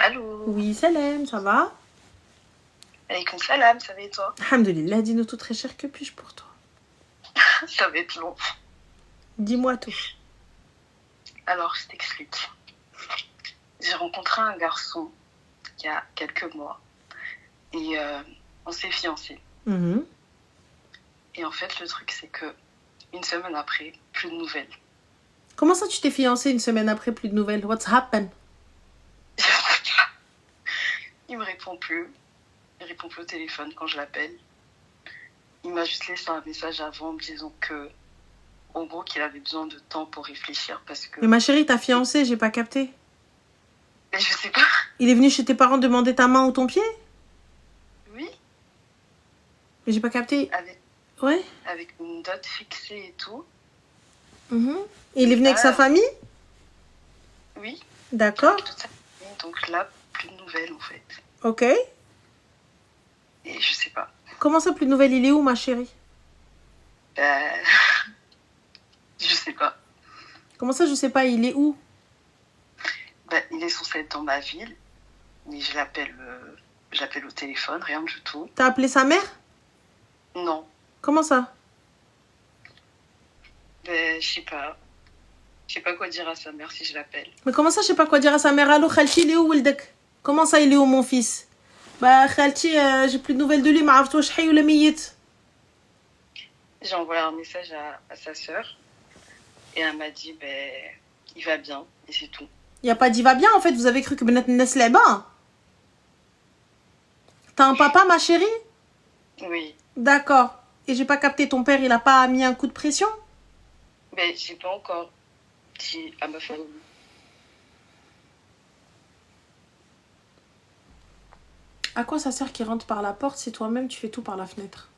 Allô. Oui, salam, ça va? Alaykoum salam, ça va et toi? Alhamdulillah, dis-nous tout très cher, que puis-je pour toi? Ça va être long. Dis-moi tout. Alors, je t'explique. J'ai rencontré un garçon il y a quelques mois et on s'est fiancés. Mhm. Et en fait, le truc, c'est que une semaine après, plus de nouvelles. Comment ça, tu t'es fiancée une semaine après, plus de nouvelles? What's happened? Il me répond plus. Il répond plus au téléphone quand je l'appelle. Il m'a juste laissé un message avant me disant que, en gros, qu'il avait besoin de temps pour réfléchir parce que. Mais ma chérie, ta fiancée, j'ai pas capté. Mais je sais pas. Il est venu chez tes parents demander ta main ou ton pied? Oui. Mais j'ai pas capté. Ouais. Avec une date fixée et tout. Mhm. Et il est venu avec sa famille? Oui. D'accord. Donc là, plus de nouvelles en fait. Ok. Et je sais pas. Comment ça, plus de nouvelles? Il est où, ma chérie? Je sais pas. Comment ça, je sais pas, il est où? Il est censé être dans ma ville, mais je l'appelle au téléphone, rien du tout. T'as appelé sa mère? Non. Comment ça? Je sais pas. Je sais pas quoi dire à sa mère si je l'appelle. Mais comment ça, je sais pas quoi dire à sa mère? Allô, Khalti, il est où, Wildek? Comment ça, il est où, mon fils? Bah, Khalti, j'ai plus de nouvelles de lui, ma عرفتوش حي ولا ميت. J'ai envoyé un message à sa sœur et elle m'a dit il va bien et c'est tout. Il a pas dit va bien, en fait, vous avez cru que Benat Nes là-bas. T'as un papa, ma chérie? Oui. D'accord. Et j'ai pas capté, ton père, il a pas mis un coup de pression? J'ai pas encore dit à ma famille. À quoi ça sert qu'il rentre par la porte si toi-même tu fais tout par la fenêtre?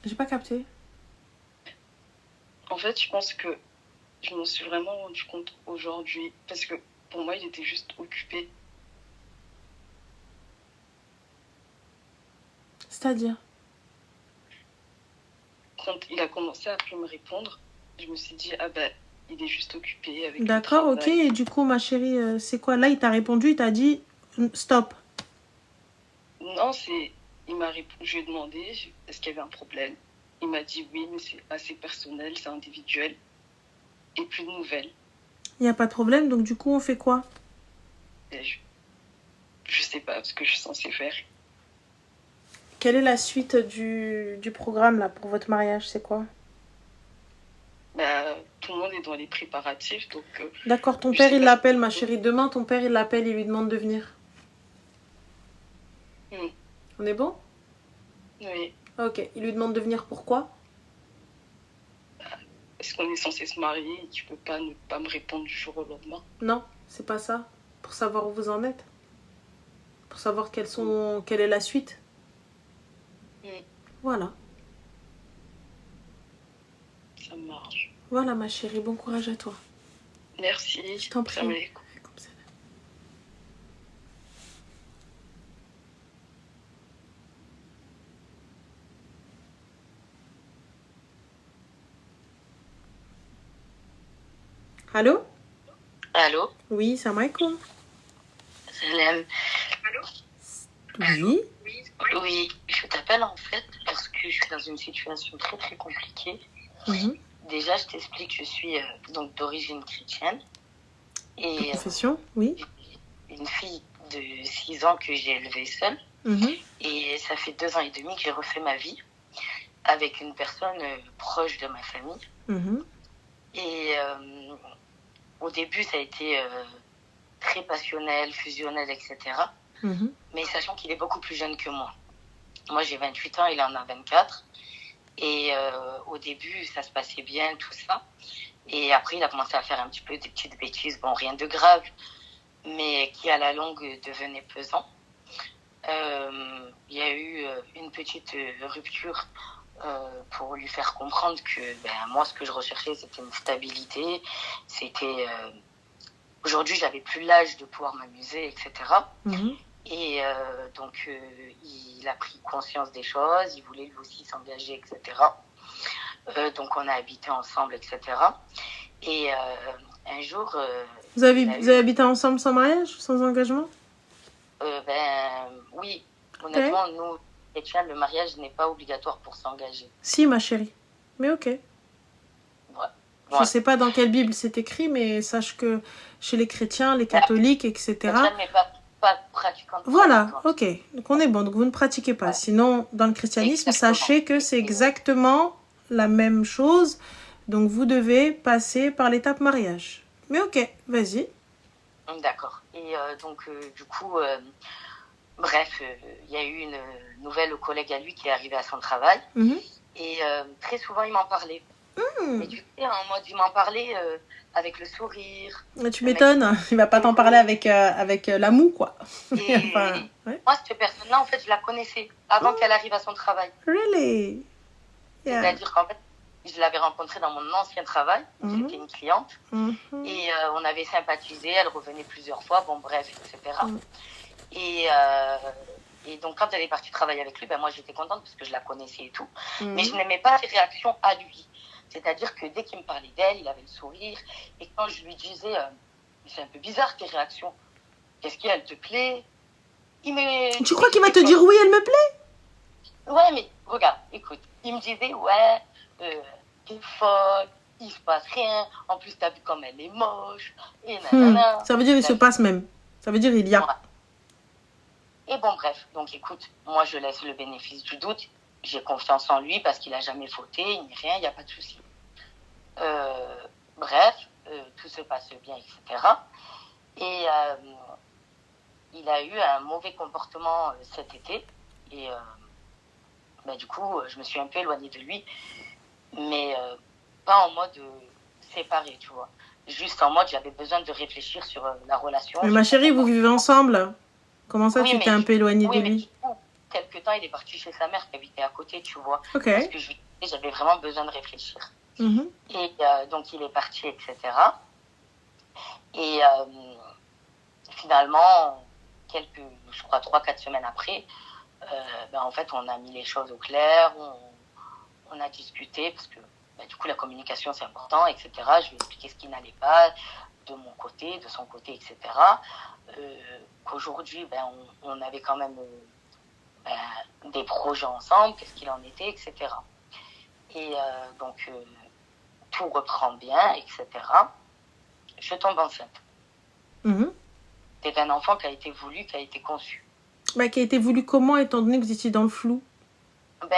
J'ai pas capté. En fait, je pense que je m'en suis vraiment rendu compte aujourd'hui parce que pour moi, il était juste occupé. C'est-à-dire? Quand il a commencé à plus me répondre, je me suis dit, il est juste occupé avec D'accord, le travail. ok. Et du coup, ma chérie, c'est quoi? Là, il t'a répondu, il t'a dit stop. Non, je lui ai demandé est-ce qu'il y avait un problème. Il m'a dit oui, mais c'est assez personnel, c'est individuel. Et plus de nouvelles. Il n'y a pas de problème, donc du coup, on fait quoi? Je sais pas ce que je suis censée faire. Quelle est la suite du programme là pour votre mariage? C'est quoi? Tout le monde est dans les préparatifs, donc... D'accord, ton père il l'appelle, ma chérie. Demain, ton père il l'appelle, il lui demande de venir. On est bon? Oui. Ok, il lui demande de venir pourquoi? Est-ce qu'on est censé se marier et tu peux pas ne pas me répondre du jour au lendemain? Non, c'est pas ça. Pour savoir où vous en êtes. Pour savoir quelle est la suite. Voilà. Ça marche. Voilà ma chérie, bon courage à toi. Merci. Je t'en prie. Allô? Allô? Oui, salam alaikum. Salam. Allô? Oui. Oui, je t'appelle en fait parce que je suis dans une situation très très compliquée. Déjà, je t'explique, je suis donc d'origine chrétienne. Et confession, oui. Une fille de 6 ans que j'ai élevée seule. Et ça fait 2 ans et demi que j'ai refait ma vie avec une personne proche de ma famille. Et au début, ça a été très passionnel, fusionnel, etc. Mais sachant qu'il est beaucoup plus jeune que moi. Moi, j'ai 28 ans, il en a 24. Et au début, ça se passait bien, tout ça. Et après, il a commencé à faire un petit peu des petites bêtises. Bon, rien de grave, mais qui à la longue devenait pesant. Il y a eu une petite rupture pour lui faire comprendre que moi, ce que je recherchais, c'était une stabilité. C'était... Aujourd'hui, j'avais plus l'âge de pouvoir m'amuser, etc. Et donc, il a pris conscience des choses, il voulait lui aussi s'engager, etc. Donc, on a habité ensemble, etc. Et un jour... vous avez habité ensemble sans mariage, sans engagement? Oui. Honnêtement, nous, chrétiens, le mariage n'est pas obligatoire pour s'engager. Si, ma chérie. Mais ok. Ouais. Je ne sais pas dans quelle Bible c'est écrit, mais sache que chez les chrétiens, les catholiques, etc. Mais pas pratiquante. Voilà, ok. Donc on est bon, donc vous ne pratiquez pas. Ouais. Sinon, dans le christianisme, sachez que c'est exactement la même chose. Donc vous devez passer par l'étape mariage. Mais ok, vas-y. D'accord. Et donc, du coup, bref, il y a eu une nouvelle collègue à lui qui est arrivée à son travail. Et très souvent, il m'en parlait. Mais tu sais, en mode, il m'en parlait avec le sourire. Tu m'étonnes, il va pas t'en parler avec la moue, quoi. Et moi, cette personne-là, en fait, je la connaissais avant qu'elle arrive à son travail. Really? Yeah. C'est-à-dire qu'en fait, je l'avais rencontrée dans mon ancien travail. C'était une cliente. Et on avait sympathisé, elle revenait plusieurs fois, bon bref, etc. Et donc, quand elle est partie travailler avec lui, moi, j'étais contente parce que je la connaissais et tout. Mais je n'aimais pas ses réactions à lui. C'est-à-dire que dès qu'il me parlait d'elle, il avait le sourire. Et quand je lui disais, c'est un peu bizarre tes réactions. Qu'est-ce qu'elle te plaît? Tu crois qu'il va te dire oui, elle me plaît? Ouais, mais regarde, écoute. Il me disait, ouais, t'es folle, il se passe rien. En plus, t'as vu comme elle est moche. Et nanana. Ça veut dire il se passe même. Ça veut dire il y a. Ouais. Et bon, bref. Donc, écoute, moi, je laisse le bénéfice du doute. J'ai confiance en lui parce qu'il n'a jamais fauté, ni rien, il n'y a pas de souci. Bref, tout se passe bien, etc. Et il a eu un mauvais comportement cet été. Et du coup, je me suis un peu éloignée de lui. Mais pas en mode séparé, tu vois. Juste en mode, j'avais besoin de réfléchir sur la relation. Mais ma chérie, vous vivez ensemble? Comment ça, tu t'es un peu éloignée de lui? Quelque temps, il est parti chez sa mère qui habitait à côté, tu vois. Okay. Parce que j'avais vraiment besoin de réfléchir. Et donc, il est parti, etc. Et finalement, je crois, 3-4 semaines après, en fait, on a mis les choses au clair, on a discuté, parce que du coup, la communication, c'est important, etc. Je lui ai expliqué ce qui n'allait pas, de mon côté, de son côté, etc. Qu'aujourd'hui, on avait quand même... des projets ensemble, qu'est-ce qu'il en était, etc. Et donc, tout reprend bien, etc. Je tombe enceinte. C'est un enfant qui a été voulu, qui a été conçu. Qui a été voulu comment, étant donné que vous étiez dans le flou?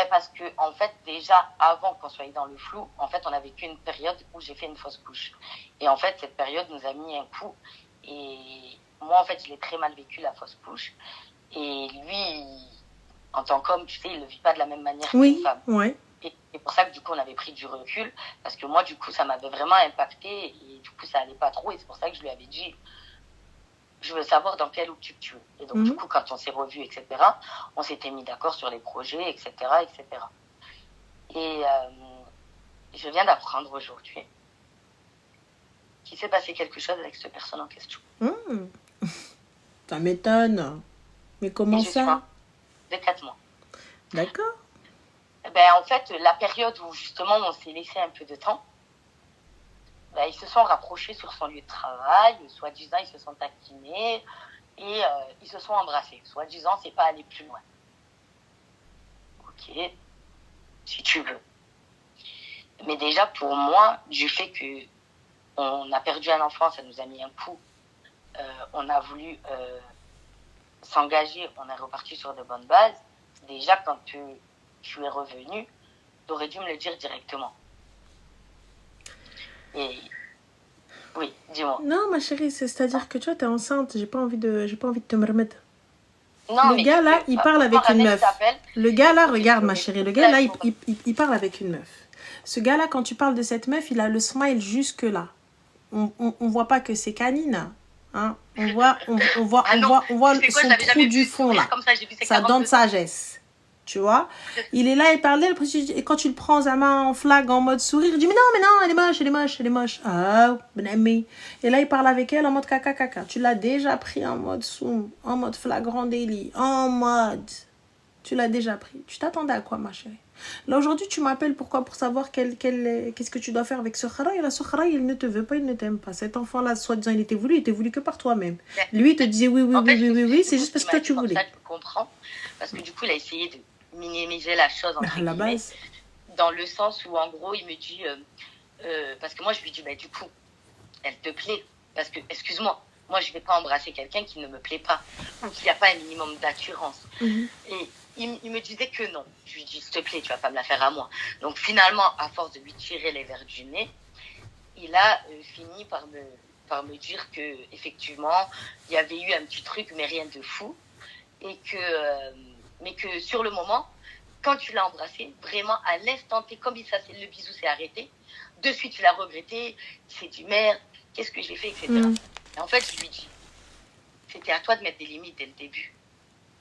Parce que, en fait, déjà, avant qu'on soit dans le flou, en fait, on a vécu une période où j'ai fait une fausse couche. Et en fait, cette période nous a mis un coup. Et moi, en fait, je l'ai très mal vécu, la fausse couche. Et lui... En tant qu'homme, tu sais, il ne le vit pas de la même manière qu'une femme. Ouais. Et c'est pour ça que du coup, on avait pris du recul. Parce que moi, du coup, ça m'avait vraiment impacté. Et du coup, ça n'allait pas trop. Et c'est pour ça que je lui avais dit, je veux savoir dans quelle optique tu veux. Et donc, du coup, quand on s'est revus, etc., on s'était mis d'accord sur les projets, etc., etc. Et je viens d'apprendre aujourd'hui qu'il s'est passé quelque chose avec cette personne en question. Ça m'étonne. Mais comment ça? De 4 mois. D'accord. En fait, la période où justement on s'est laissé un peu de temps, ils se sont rapprochés sur son lieu de travail, soi-disant ils se sont taquinés et ils se sont embrassés. Soi-disant, c'est pas aller plus loin. Ok, si tu veux. Mais déjà pour moi, du fait que on a perdu un enfant, ça nous a mis un coup. On a voulu s'engager, on est reparti sur de bonnes bases. Déjà, quand tu es revenu, tu aurais dû me le dire directement. Et oui, dis-moi. Non, ma chérie, c'est-à-dire que tu vois, t'es enceinte, j'ai pas envie de te me remettre. Non, le gars là, il parle avec une meuf. Le gars là, regarde ma chérie, le gars là, il parle avec une meuf. Ce gars là, quand tu parles de cette meuf, il a le smile jusque là. On voit pas que c'est canine. Hein, on voit son trou du fond là, sa dent de sagesse, tu vois. Il est là, il parlait, et quand tu le prends à main en flag, en mode sourire, il dit mais non, elle est moche. Ah, ben aimé. Et là, il parle avec elle en mode caca. Tu l'as déjà pris en mode soum, en mode flagrant délit, en mode Tu l'as déjà pris. Tu t'attendais à quoi, ma chérie? Là, aujourd'hui, tu m'appelles pourquoi? Pour savoir qu'est-ce que tu dois faire avec ce khara. Et là, ce khara, il ne te veut pas, il ne t'aime pas. Cet enfant-là, soi-disant, il était voulu que par toi-même. Lui, il te disait oui. C'est juste parce que toi, tu voulais. Ça, je comprends. Parce que du coup, il a essayé de minimiser la chose, entre la base. Dans le sens où, en gros, il me dit... parce que moi, je lui dis, bah, du coup, elle te plaît. Parce que, excuse-moi, moi, je ne vais pas embrasser quelqu'un qui ne me plaît pas. Ou qui n'a pas un minimum d'assurance. Et il me disait que non. Je lui dis, s'il te plaît, tu ne vas pas me la faire à moi. Donc, finalement, à force de lui tirer les verres du nez, il a fini par me dire que effectivement, il y avait eu un petit truc, mais rien de fou. Et mais que sur le moment, quand tu l'as embrassé, vraiment, à l'instant T, comme le bisou s'est arrêté, de suite, il a regretté. Il s'est dit, merde, qu'est-ce que j'ai fait, etc. Et en fait, je lui dis, c'était à toi de mettre des limites dès le début.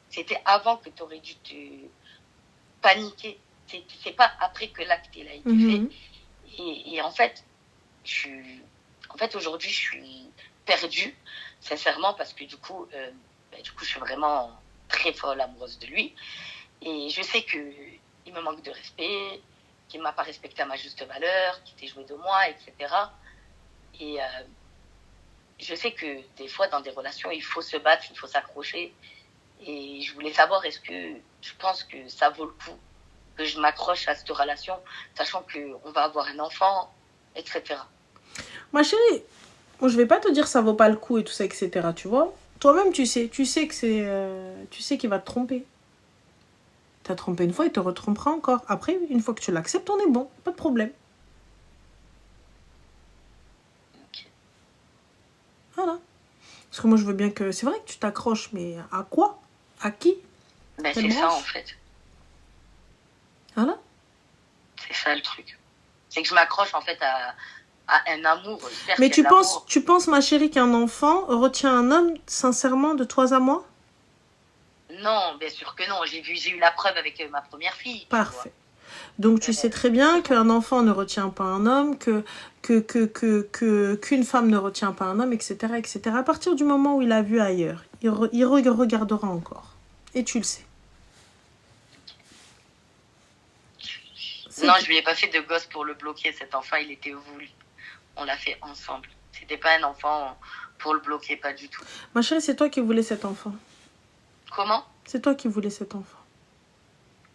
C'était avant que tu aurais dû te paniquer. C'est pas après que l'acte a été fait. Et en fait, aujourd'hui, je suis perdue, sincèrement, parce que du coup, je suis vraiment très folle amoureuse de lui. Et je sais qu'il me manque de respect, qu'il ne m'a pas respecté à ma juste valeur, qu'il s'est joué de moi, etc. Et je sais que des fois, dans des relations, il faut se battre, il faut s'accrocher. Et je voulais savoir, est-ce que je pense que ça vaut le coup que je m'accroche à cette relation, sachant qu'on va avoir un enfant, etc. Ma chérie, moi, je vais pas te dire ça vaut pas le coup et tout ça, etc. Tu vois? Toi-même, tu sais que c'est... tu sais qu'il va te tromper. T'as trompé une fois, il te retrompera encore. Après, une fois que tu l'acceptes, on est bon. Pas de problème. Okay. Voilà. Parce que moi, je veux bien que... C'est vrai que tu t'accroches, mais à quoi? À qui? C'est ça, en fait. Voilà. C'est ça, le truc. C'est que je m'accroche, en fait, à un amour. Mais tu penses, ma chérie, qu'un enfant retient un homme, sincèrement, de toi à moi? Non, bien sûr que non. J'ai eu la preuve avec ma première fille. Parfait. Donc, tu sais très bien qu'un enfant ne retient pas un homme, qu'une femme ne retient pas un homme, etc., etc. À partir du moment où il a vu ailleurs, il regardera encore. Et tu le sais. Non, je lui ai pas fait de gosse pour le bloquer. Cet enfant, il était voulu. On l'a fait ensemble. C'était pas un enfant pour le bloquer, pas du tout. Ma chérie, c'est toi qui voulais cet enfant. Comment? C'est toi qui voulais cet enfant.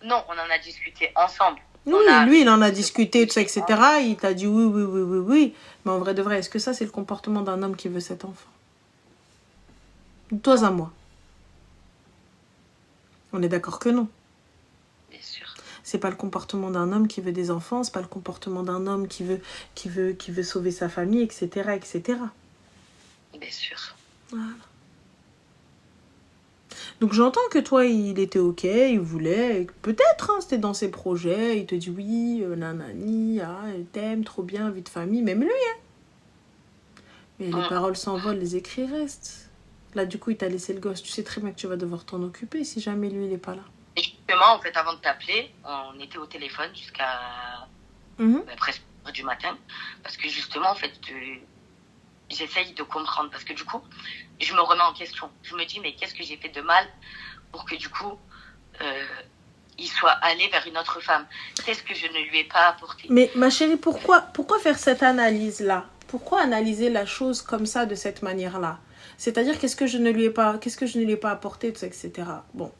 Non, on en a discuté ensemble. Oui, lui, il en a discuté, tout ça, etc. Il t'a dit oui. Mais en vrai de vrai, est-ce que ça, c'est le comportement d'un homme qui veut cet enfant? Toi à moi. On est d'accord que non. Bien sûr. C'est pas le comportement d'un homme qui veut des enfants, c'est pas le comportement d'un homme qui veut sauver sa famille, etc., etc. Bien sûr. Voilà. Donc j'entends que toi, il était ok, il voulait, peut-être, hein, c'était dans ses projets, il te dit oui, nanani, elle t'aime, trop bien, vie de famille, même lui, hein. Mais les paroles s'envolent, les écrits restent. Là, du coup, il t'a laissé le gosse. Tu sais très bien que tu vas devoir t'en occuper si jamais lui, il n'est pas là. Et justement, en fait, avant de t'appeler, on était au téléphone jusqu'à presque du matin. Parce que justement, en fait, j'essaye de comprendre. Parce que du coup, je me remets en question. Je me dis, mais qu'est-ce que j'ai fait de mal pour que du coup, il soit allé vers une autre femme? Qu'est-ce que je ne lui ai pas apporté? Mais ma chérie, pourquoi faire cette analyse-là? Pourquoi analyser la chose comme ça, de cette manière-là? C'est-à-dire, qu'est-ce que je ne lui ai pas apporté, tout ça, etc. Bon,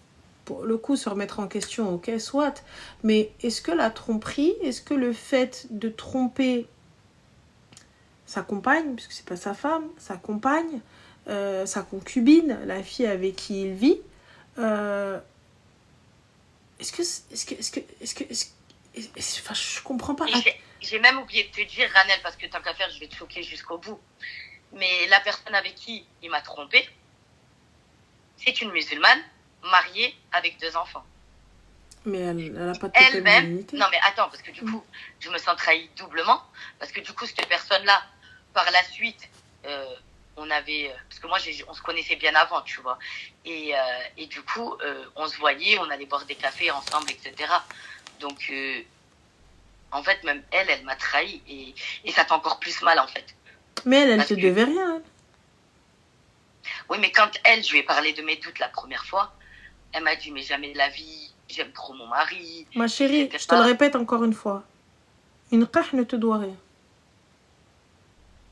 pour le coup, se remettre en question, ok, soit. Mais est-ce que la tromperie, est-ce que le fait de tromper sa compagne, puisque c'est pas sa femme, sa compagne, sa concubine, la fille avec qui il vit, enfin, je comprends pas. J'ai même oublié de te dire, Ranel, parce que tant qu'à faire, je vais te choquer jusqu'au bout. Mais la personne avec qui il m'a trompée, c'est une musulmane mariée avec 2 enfants. Mais elle n'a pas de elle-même. Non, mais attends, parce que du coup, je me sens trahie doublement. Parce que du coup, cette personne-là, par la suite, on avait... Parce que moi, on se connaissait bien avant, tu vois. Et du coup, on se voyait, on allait boire des cafés ensemble, etc. Donc, en fait, même elle m'a trahi. Et ça fait encore plus mal, en fait. Mais elle te devait rien. Elle. Oui, mais quand je lui ai parlé de mes doutes la première fois, elle m'a dit, mais jamais de la vie, j'aime trop mon mari. Ma chérie, etc. Je te le répète encore une fois. Une qah ne te doit rien.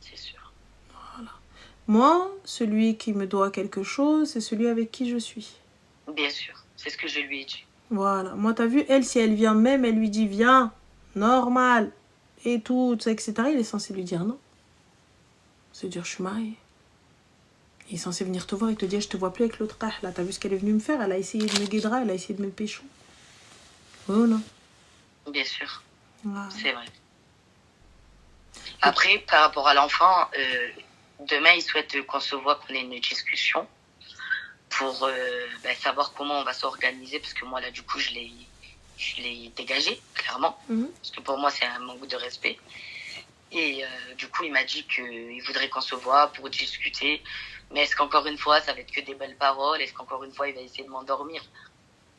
C'est sûr. Voilà. Moi, celui qui me doit quelque chose, c'est celui avec qui je suis. Bien sûr, c'est ce que je lui ai dit. Voilà. Moi, t'as vu, elle, si elle vient même, elle lui dit, viens, normal, et tout, etc. Il est censé lui dire non. C'est dire, je suis mariée. Il est censé venir te voir et te dire, je te vois plus avec l'autre qah. Là, t'as vu ce qu'elle est venue me faire? Elle a essayé de me guédra, elle a essayé de me pécho. Oui ou non? Bien sûr. Voilà. C'est vrai. Après, par rapport à l'enfant, demain, il souhaite qu'on se voit, qu'on ait une discussion pour savoir comment on va s'organiser, parce que moi, là, du coup, je l'ai dégagé, clairement, parce que pour moi, c'est un manque de respect. Et du coup, il m'a dit qu'il voudrait qu'on se voit pour discuter. Mais est-ce qu'encore une fois, ça va être que des belles paroles? Est-ce qu'encore une fois, il va essayer de m'endormir?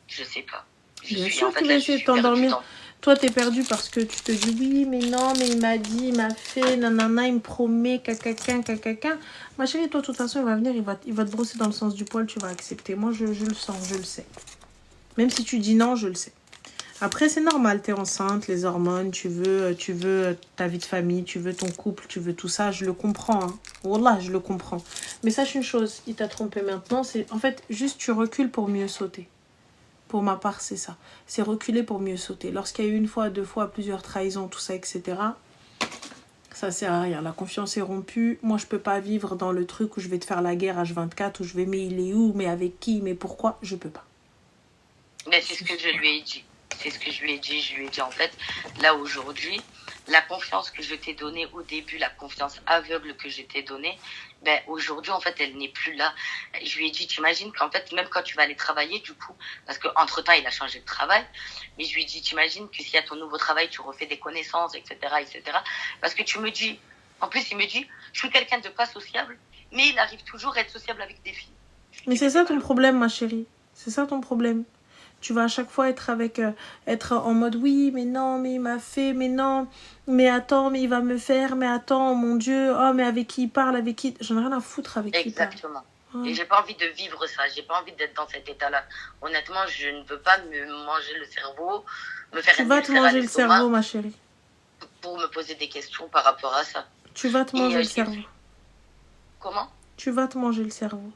Je sais pas. Bien sûr qu'il va essayer de t'endormir. Toi, t'es perdu parce que tu te dis oui, mais non, mais il m'a dit, il m'a fait, nanana, il me promet, cacaquin. Ma chérie, toi, de toute façon, il va venir, il va te brosser dans le sens du poil, tu vas accepter. Moi, je le sens, je le sais. Même si tu dis non, je le sais. Après, c'est normal, t'es enceinte, les hormones, tu veux ta vie de famille, tu veux ton couple, tu veux tout ça, je le comprends. Hein. Wallah, je le comprends. Mais sache une chose, il t'a trompé maintenant, c'est en fait, juste tu recules pour mieux sauter. Pour ma part, c'est ça. C'est reculer pour mieux sauter. Lorsqu'il y a eu une fois, deux fois, plusieurs trahisons, tout ça, etc., ça sert à rien. La confiance est rompue. Moi, je peux pas vivre dans le truc où je vais te faire la guerre H24, où je vais, mais il est où, mais avec qui, mais pourquoi, je peux pas. Mais c'est ce que je lui ai dit. C'est ce que je lui ai dit. Je lui ai dit, en fait, là, aujourd'hui, la confiance que je t'ai donnée au début, la confiance aveugle que je t'ai donnée, ben, aujourd'hui, en fait, elle n'est plus là. Je lui ai dit, t'imagines qu'en fait, même quand tu vas aller travailler, du coup, parce qu'entre-temps, il a changé de travail, mais je lui ai dit, t'imagines que s'il y a ton nouveau travail, tu refais des connaissances, etc., etc. Parce que tu me dis, en plus, il me dit, je suis quelqu'un de pas sociable, mais il arrive toujours à être sociable avec des filles. Mais c'est ça ton problème, ma chérie. C'est ça ton problème. Tu vas à chaque fois être en mode oui, mais non, mais il m'a fait, mais non, mais attends, mais il va me faire, mais attends, mon Dieu, oh, mais avec qui il parle, avec qui. J'en ai rien à foutre avec qui il parle. Exactement. Et j'ai pas envie de vivre ça, j'ai pas envie d'être dans cet état-là. Honnêtement, je ne veux pas me manger le cerveau, me faire Tu vas te manger le cerveau, ma chérie. Pour me poser des questions par rapport à ça. Tu vas te manger le cerveau. Comment? Tu vas te manger le cerveau.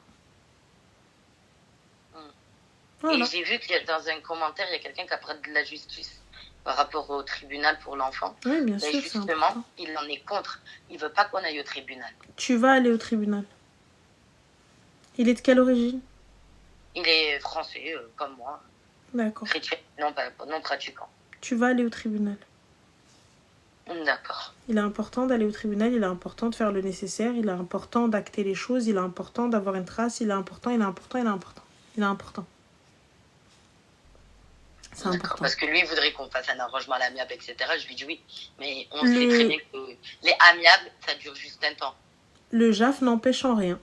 Voilà. Et j'ai vu que dans un commentaire, il y a quelqu'un qui a pris de la justice par rapport au tribunal pour l'enfant. Oui, bien sûr. Justement, il en est contre. Il veut pas qu'on aille au tribunal. Tu vas aller au tribunal. Il est de quelle origine? Il est français, comme moi. D'accord. Chrétien, non pratiquant. Tu vas aller au tribunal. D'accord. Il est important d'aller au tribunal, il est important de faire le nécessaire, il est important d'acter les choses, il est important d'avoir une trace, il est important. C'est important. Parce que lui, il voudrait qu'on fasse un arrangement à l'amiable, etc. Je lui dis oui. Mais on sait très bien que les amiables, ça dure juste un temps. Le JAF n'empêche en rien.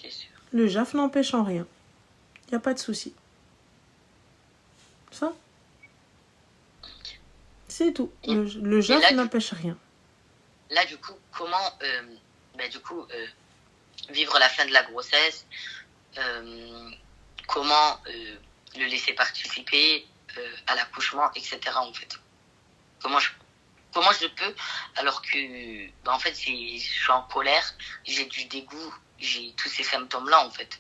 C'est sûr. Le JAF n'empêche en rien. Il n'y a pas de souci. Ça c'est tout. Le JAF n'empêche rien. Là, du coup, comment vivre la fin de la grossesse, comment le laisser participer à l'accouchement, etc. en fait. Comment je peux, alors que en fait je suis en colère, j'ai du dégoût, j'ai tous ces symptômes là en fait.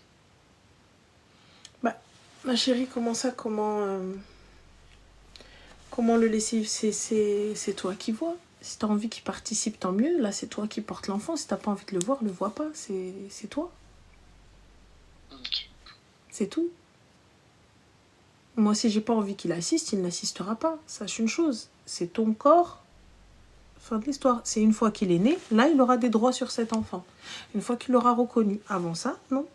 Ma chérie, comment le laisser, c'est toi qui vois. Si t'as envie qu'il participe, tant mieux. Là, c'est toi qui portes l'enfant. Si t'as pas envie de le vois pas. C'est toi. Okay. C'est tout. Moi, si j'ai pas envie qu'il assiste, il n'assistera pas. Sache une chose, c'est ton corps. Fin de l'histoire. C'est une fois qu'il est né, là, il aura des droits sur cet enfant. Une fois qu'il l'aura reconnu. Avant ça, non.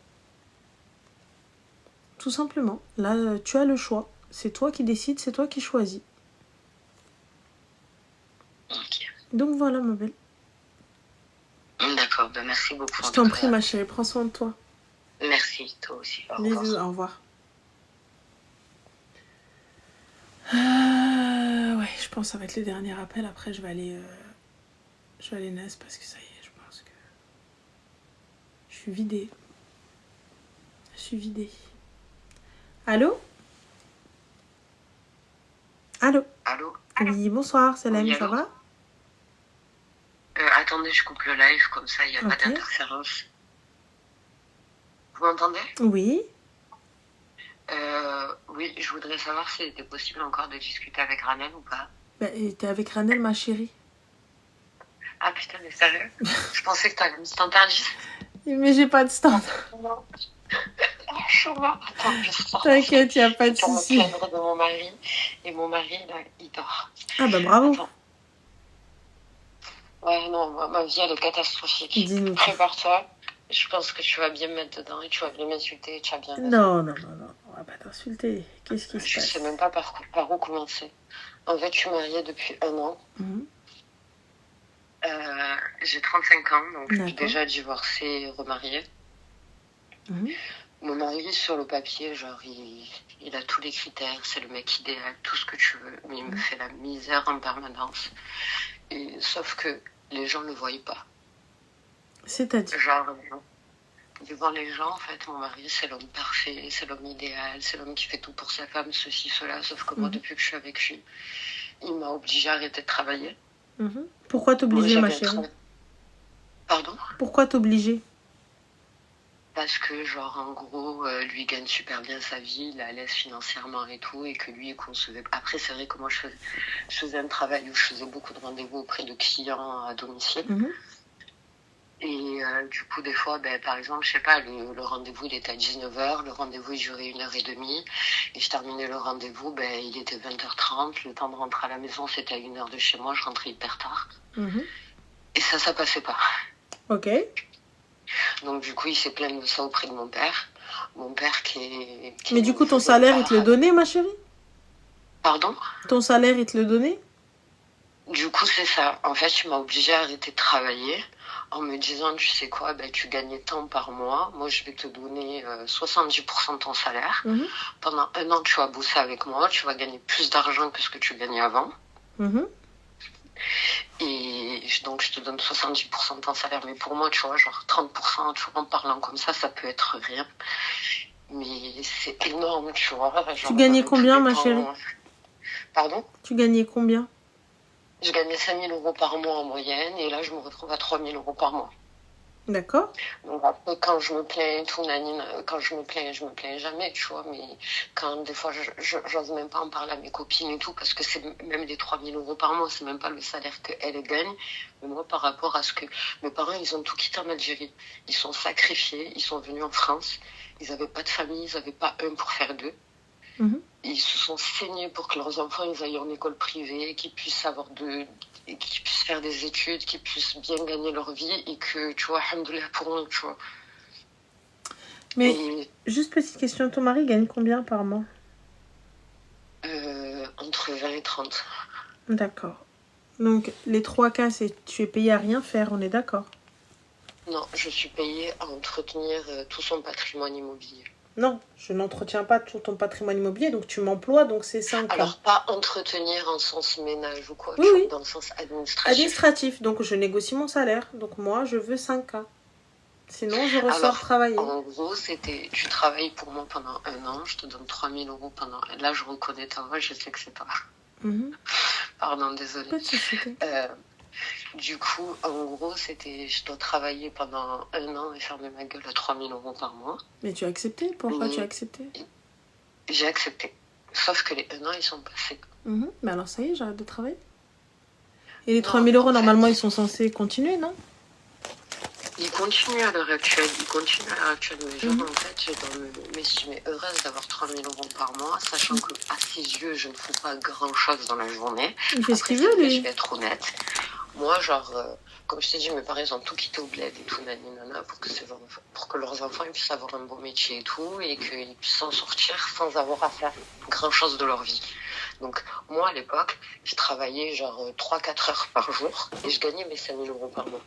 Tout simplement. Là, tu as le choix. C'est toi qui décides, c'est toi qui choisis. Okay. Donc voilà, ma belle. D'accord, merci beaucoup. Je t'en prie, ma chérie, prends soin de toi. Merci, toi aussi. Bisous, au revoir. Ouais, je pense que ça va être le dernier appel. Après, je vais aller naze parce que ça y est, je pense que je suis vidée. Allô? Allô? Allô? Oui, bonsoir, Salem, oui, ça va? Attendez, je coupe le live, comme ça, il n'y a pas d'interférence. Vous m'entendez? Oui. Oui, je voudrais savoir s'il était possible encore de discuter avec Ranel ou pas. T'es avec Ranel, ma chérie. Ah putain, mais sérieux? Je pensais que t'avais une standard. Mais j'ai pas de stand. Non. Attends, t'inquiète, il n'y a pas de souci. Je me plaindre de mon mari. Et mon mari, là, il dort. Ah bah bravo. Attends. Ouais, non, ma vie, elle est catastrophique. Dis-nous. Prépare-toi. Je pense que tu vas bien me mettre dedans et tu vas bien m'insulter. Tu vas bien. Non. On va pas t'insulter. Qu'est-ce qui se passe? Je sais même pas par où commencer. En fait, je suis mariée depuis 1 an. J'ai 35 ans, donc je suis déjà divorcée et remariée. Mon mari, sur le papier, genre, il a tous les critères. C'est le mec idéal, tout ce que tu veux. Mais il me fait la misère en permanence. Et, sauf que les gens ne le voient pas. C'est-à-dire? Genre, devant les gens, en fait, mon mari, c'est l'homme parfait, c'est l'homme idéal, c'est l'homme qui fait tout pour sa femme, ceci, cela. Sauf que moi, depuis que je suis avec lui, il m'a obligée à arrêter de travailler. Pourquoi t'obliger, ma chérie? Pardon? Pourquoi t'obliger? Parce que, genre, en gros, lui gagne super bien sa vie, il la laisse financièrement et tout, et que lui, il concevait. Après, c'est vrai que moi, je faisais un travail où je faisais beaucoup de rendez-vous auprès de clients à domicile. Et du coup, des fois, par exemple, je sais pas, le rendez-vous, il était à 19h, le rendez-vous, il durait 1h30, et je terminais le rendez-vous, il était 20h30, le temps de rentrer à la maison, c'était à 1h de chez moi, je rentrais hyper tard. Et ça passait pas. Ok. Donc, du coup, il s'est plaint de ça auprès de mon père. Mon père qui Mais du coup, ton salaire, il te le donnait, ma chérie? Pardon? Ton salaire, il te le donnait? Du coup, c'est ça. En fait, il m'a obligée à arrêter de travailler en me disant, tu sais quoi, tu gagnais tant par mois. Moi, je vais te donner 70% de ton salaire. Pendant 1 an, tu vas bosser avec moi. Tu vas gagner plus d'argent que ce que tu gagnais avant. Et donc, je te donne 70% de ton salaire. Mais pour moi, tu vois, genre 30%, tu vois, en parlant comme ça peut être rien. Mais c'est énorme, tu vois. Genre, tu gagnais combien, ma chérie? Pardon? Tu gagnais combien? Je gagnais 5 000 euros par mois en moyenne. Et là, je me retrouve à 3 000 euros par mois. D'accord. Donc après, quand je me plains et tout, quand je me plains jamais, tu vois, mais quand des fois, j'ose même pas en parler à mes copines et tout, parce que c'est même les 3 000 euros par mois, c'est même pas le salaire qu'elles gagnent. Mais moi, par rapport à ce que mes parents, ils ont tout quitté en Algérie. Ils sont sacrifiés, ils sont venus en France. Ils avaient pas de famille, ils avaient pas un pour faire deux. Ils se sont saignés pour que leurs enfants ils aillent en école privée, qu'ils puissent qu'ils puissent faire des études, qu'ils puissent bien gagner leur vie et que, tu vois, alhamdoulilah pour nous, tu vois. Mais, juste petite question, ton mari gagne combien par mois? Entre 20 et 30. D'accord. Donc, les 3 cas, c'est tu es payé à rien faire, on est d'accord? Non, je suis payée à entretenir tout son patrimoine immobilier. Non, je n'entretiens pas tout ton patrimoine immobilier, donc tu m'emploies, donc c'est 5 cas. Alors, pas entretenir en sens ménage ou quoi, oui. Dans le sens administratif. Administratif, donc je négocie mon salaire. Donc moi, je veux 5 cas. Sinon, je ressors travailler. En gros, c'était, tu travailles pour moi pendant 1 an, je te donne 3 000 euros pendant... Là, je reconnais ta voix, je sais que c'est pas... Pardon, désolée. Pas de souci. Du coup, en gros, c'était, je dois travailler pendant 1 an et fermer ma gueule à 3 000 euros par mois. Mais tu as accepté? Pourquoi tu as accepté? J'ai accepté. Sauf que les 1 an, ils sont passés. Mais alors, ça y est, j'arrête de travailler. Et les 3 000 euros, normalement, ils sont censés continuer, non? Ils continuent à l'heure actuelle. Mais genre, en fait, je m'estimer heureuse d'avoir 3 000 euros par mois, sachant que à ses yeux, je ne fais pas grand-chose dans la journée. Il fait ce qu'il veut, lui. Je vais être honnête. Moi, genre, comme je t'ai dit, mes parents, ils ont tout quitté au bled et tout, naninana, pour que leurs enfants ils puissent avoir un beau métier et tout, et qu'ils puissent s'en sortir sans avoir à faire grand-chose de leur vie. Donc, moi, à l'époque, je travaillais genre 3-4 heures par jour, et je gagnais mes 5 000 euros par mois.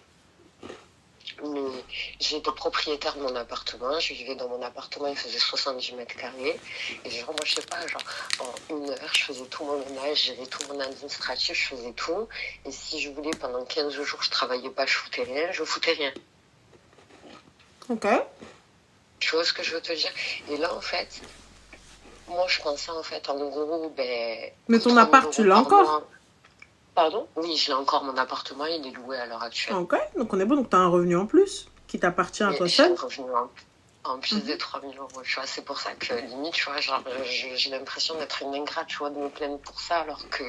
Mais j'étais propriétaire de mon appartement, je vivais dans mon appartement, il faisait 70 mètres carrés. Et genre, moi, je sais pas, genre, en 1 heure, je faisais tout mon ménage, j'avais tout mon administratif, je faisais tout. Et si je voulais, pendant 15 jours, je travaillais pas, je foutais rien. Ok. Tu vois ce que je veux te dire? Et là, en fait, moi, je pensais, en fait, en gros, ben... Mais ton appart, tu l'as encore mois... Pardon? Oui, je l'ai encore, mon appartement, il est loué à l'heure actuelle. Ok, donc on est bon, donc tu as un revenu en plus qui t'appartient à toi seul. J'ai un revenu en plus des 3 000 €, tu vois. C'est pour ça que, limite, tu vois, genre, j'ai l'impression d'être une ingrate, tu vois, de me plaindre pour ça, alors que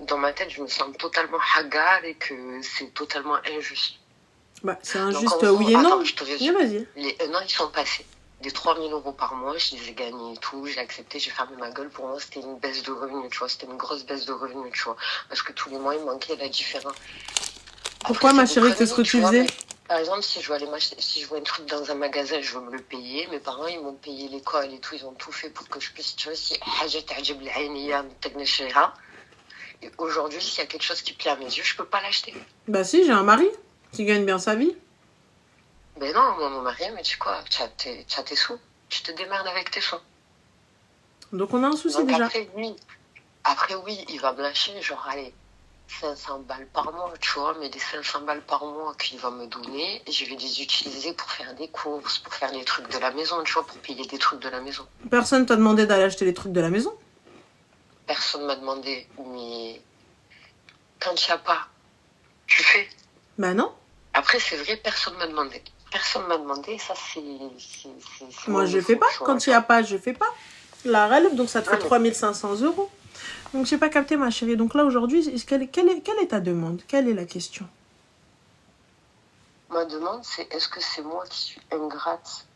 dans ma tête, je me sens totalement hagarde et que c'est totalement injuste. Bah, c'est injuste, donc, oui et non. Je te résume. Les 1 an, ils sont passés. Des 3 000 € par mois, je les ai gagnés et tout, j'ai accepté, j'ai fermé ma gueule. Pour moi, c'était une baisse de revenus, tu vois. C'était une grosse baisse de revenus, tu vois. Parce que tous les mois, il manquait la différence. Pourquoi, ma chérie, qu'est-ce que tu faisais? Par exemple, si je vois un truc dans un magasin, je veux me le payer. Mes parents, ils m'ont payé l'école et tout, ils ont tout fait pour que je puisse, tu vois, si et aujourd'hui, s'il y a quelque chose qui plaît à mes yeux, je peux pas l'acheter. Bah si, j'ai un mari qui gagne bien sa vie. Ben non, moi, mon mari, mais tu sais quoi, tu as tes sous, tu te démerdes avec tes sous. Donc on a un souci déjà. Après, oui, il va me lâcher, genre, allez, 500 balles par mois, tu vois, mais des 500 balles par mois qu'il va me donner, je vais les utiliser pour faire des courses, pour faire les trucs de la maison, tu vois, pour payer des trucs de la maison. Personne t'a demandé d'aller acheter les trucs de la maison? Personne m'a demandé, mais quand il n'y a pas, tu fais. Bah non. Après, c'est vrai, personne m'a demandé. Personne m'a demandé, ça c'est... Moi, je fais pas. Quand il n'y a pas, je fais pas. La relève, donc ça te fait 3 500 €. Donc, j'ai pas capté, ma chérie. Donc là, aujourd'hui, quelle est ta demande? Quelle est la question? Ma demande, c'est est-ce que c'est moi qui suis ingrate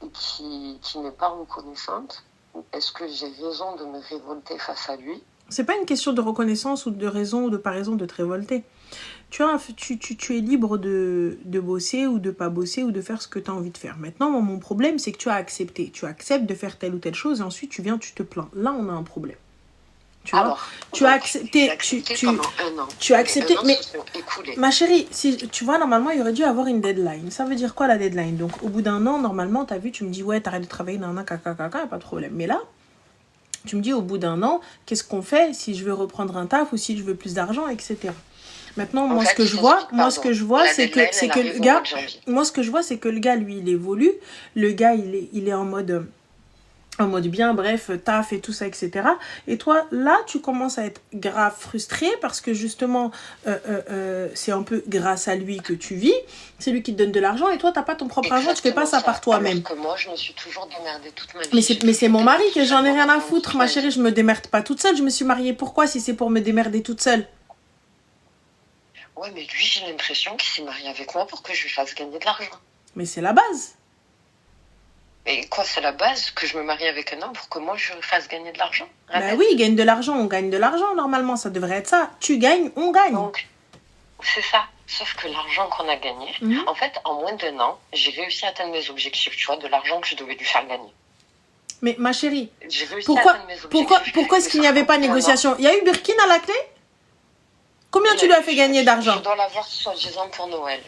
et qui n'est pas reconnaissante? Ou est-ce que j'ai raison de me révolter face à lui? C'est pas une question de reconnaissance ou de raison ou de pas raison de te révolter. Tu es libre de bosser ou de pas bosser ou de faire ce que tu as envie de faire. Maintenant, mon problème, c'est que tu as accepté. Tu acceptes de faire telle ou telle chose et ensuite tu viens, tu te plains. Là, on a un problème. Tu vois, tu as accepté, tu as accepté, mais ma chérie, si tu vois, normalement il y aurait dû avoir une deadline. Ça veut dire quoi la deadline? Donc au bout d'un an, normalement, tu as vu, tu me dis ouais, t'arrêtes de travailler, nan, caca, pas de problème. Mais là, tu me dis au bout d'un an, qu'est-ce qu'on fait si je veux reprendre un taf ou si je veux plus d'argent, etc. Maintenant, moi, ce que je vois, c'est que le gars, moi, ce que je vois, c'est que le gars, lui, il évolue. Le gars, il est en mode bien, bref, taf et tout ça, etc. Et toi, là, tu commences à être grave frustré parce que justement, c'est un peu grâce à lui que tu vis. C'est lui qui te donne de l'argent et toi, t'as pas ton propre argent, tu fais pas ça par toi-même. Alors que moi, je me suis toujours démerdée toute ma vie. Mais c'est mon mari que j'en ai rien à foutre, ma chérie. Je me démerde pas toute seule. Je me suis mariée. Pourquoi si c'est pour me démerder toute seule? Ouais, mais lui, j'ai l'impression qu'il s'est marié avec moi pour que je lui fasse gagner de l'argent. Mais c'est la base. Et quoi, c'est la base que je me marie avec un homme pour que moi je fasse gagner de l'argent? Bah oui, il gagne de l'argent, on gagne de l'argent normalement, ça devrait être ça. Tu gagnes, on gagne. Donc, c'est ça. Sauf que l'argent qu'on a gagné, en fait, en moins d'1 an, j'ai réussi à atteindre mes objectifs, tu vois, de l'argent que je devais lui faire gagner. Mais ma chérie, pourquoi est-ce qu'il n'y avait pas de négociation? Il y a eu Birkin à la clé? Combien tu lui as fait gagner d'argent? Je dois l'avoir soi-disant pour Noël.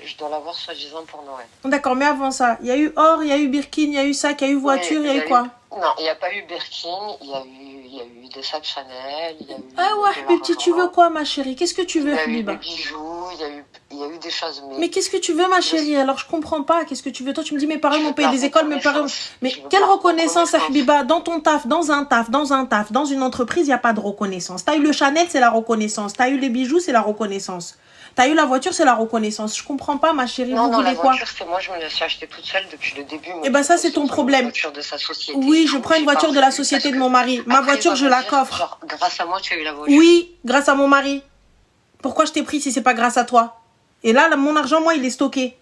D'accord, mais avant ça, il y a eu or, il y a eu Birkin, il y a eu sac, il y a eu voiture, il y a eu quoi? Non, il n'y a pas eu Birkin, il y a eu des sacs Chanel, il y a eu... Ah ouais, mais petit, tu veux quoi, ma chérie? Qu'est-ce que tu veux, Habiba? Il y a eu des bijoux, il y a eu des choses... Mais qu'est-ce que tu veux, ma chérie? Alors, je comprends pas. Qu'est-ce que tu veux? Toi, tu me dis, mes parents m'ont payé des écoles, mes parents... Mais quelle reconnaissance, Habiba? Dans ton taf, dans un taf, dans une entreprise, il n'y a pas de reconnaissance. T'as eu le Chanel, c'est la reconnaissance. T'as eu les bijoux, c'est la reconnaissance. T'as eu la voiture, c'est la reconnaissance. Je comprends pas, ma chérie. Non, la voiture, c'est moi, je me la suis achetée toute seule depuis le début. Eh ben, ça, c'est ton problème. Voiture de sa société. Oui, je prends une voiture de la société de mon mari. Ma voiture, je la coffre. Genre, grâce à moi, tu as eu la voiture. Oui, grâce à mon mari. Pourquoi je t'ai pris si c'est pas grâce à toi? Et là, mon argent, moi, il est stocké.